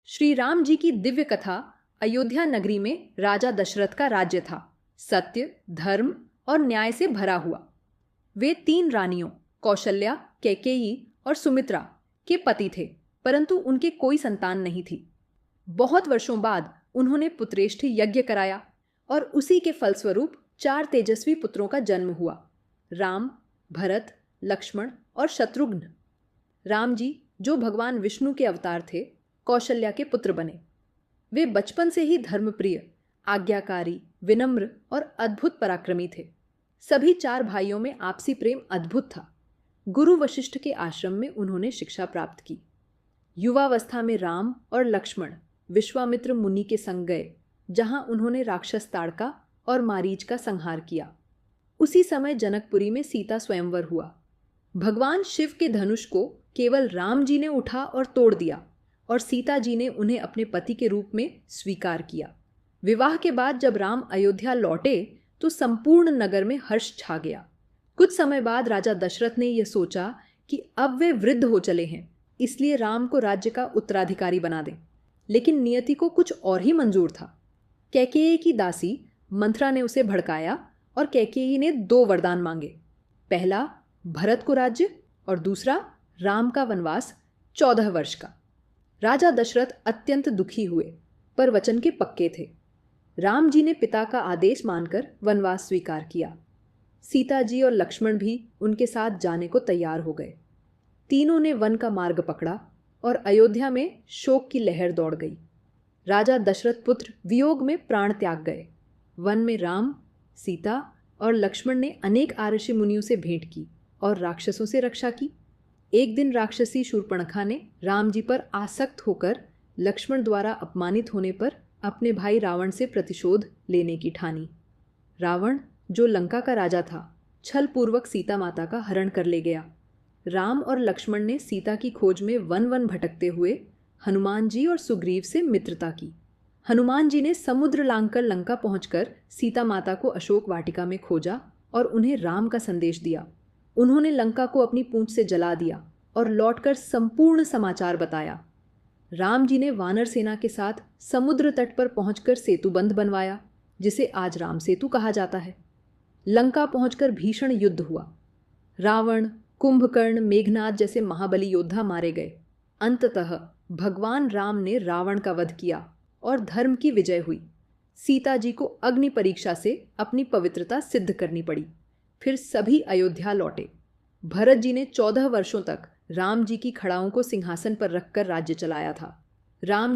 श्री राम जी की दिव्य कथा। अयोध्या नगरी में राजा दशरथ का राज्य था। सत्य, धर्म और न्याय से भरा हुआ। वे 3 रानियों कौशल्या, कैकेयी और सुमित्रा के पति थे, परंतु उनके कोई संतान नहीं थी। बहुत वर्षों बाद उन्होंने पुत्रेष्ठ यज्ञ कराया और उसी के फलस्वरूप 4 तेजस्वी पुत्रों का जन्म हुआ, राम, भरत, लक्ष्मण और शत्रुघ्न। राम जी, जो भगवान विष्णु के अवतार थे, कौशल्या के पुत्र बने। वे बचपन से ही धर्मप्रिय, आज्ञाकारी, विनम्र और अद्भुत पराक्रमी थे। सभी 4 भाइयों में आपसी प्रेम अद्भुत था। गुरु वशिष्ठ के आश्रम में उन्होंने शिक्षा प्राप्त की। युवावस्था में राम और लक्ष्मण विश्वामित्र मुनि के संग गए, जहां उन्होंने राक्षस ताड़का और मारीच का संहार किया। उसी समय जनकपुरी में सीता स्वयंवर हुआ। भगवान शिव के धनुष को केवल राम जी ने उठा और तोड़ दिया और सीता जी ने उन्हें अपने पति के रूप में स्वीकार किया। विवाह के बाद जब राम अयोध्या लौटे तो संपूर्ण नगर में हर्ष छा गया। कुछ समय बाद राजा दशरथ ने यह सोचा कि अब वे वृद्ध हो चले हैं, इसलिए राम को राज्य का उत्तराधिकारी बना दें। लेकिन नियति को कुछ और ही मंजूर था। कैकेयी की दासी मंथरा ने उसे भड़काया और कैकेयी ने 2 वरदान मांगे। पहला, भरत को राज्य, और दूसरा, राम का वनवास 14 वर्ष का। राजा दशरथ अत्यंत दुखी हुए, पर वचन के पक्के थे। राम जी ने पिता का आदेश मानकर वनवास स्वीकार किया। सीता जी और लक्ष्मण भी उनके साथ जाने को तैयार हो गए। तीनों ने वन का मार्ग पकड़ा और अयोध्या में शोक की लहर दौड़ गई। राजा दशरथ पुत्र वियोग में प्राण त्याग गए। वन में राम, सीता और लक्ष्मण ने अनेक आऋषि मुनियों से भेंट की और राक्षसों से रक्षा की। एक दिन राक्षसी शूर्पणखा ने राम जी पर आसक्त होकर लक्ष्मण द्वारा अपमानित होने पर अपने भाई रावण से प्रतिशोध लेने की ठानी। रावण, जो लंका का राजा था, छलपूर्वक सीता माता का हरण कर ले गया। राम और लक्ष्मण ने सीता की खोज में वन वन भटकते हुए हनुमान जी और सुग्रीव से मित्रता की। हनुमान जी ने समुद्र लांघकर लंका पहुंचकर सीता माता को अशोक वाटिका में खोजा और उन्हें राम का संदेश दिया। उन्होंने लंका को अपनी पूंछ से जला दिया और लौटकर संपूर्ण समाचार बताया। राम जी ने वानर सेना के साथ समुद्र तट पर पहुंचकर सेतुबंध बनवाया, जिसे आज राम सेतु कहा जाता है। लंका पहुंचकर भीषण युद्ध हुआ। रावण, कुंभकर्ण, मेघनाद जैसे महाबली योद्धा मारे गए। अंततः भगवान राम ने रावण का वध किया और धर्म की विजय हुई। सीता जी को अग्नि परीक्षा से अपनी पवित्रता सिद्ध करनी पड़ी। फिर सभी अयोध्या लौटे। भरत जी ने 14 वर्षों तक राम जी की खड़ाओं को सिंहासन पर रखकर राज्य चलाया था। राम जी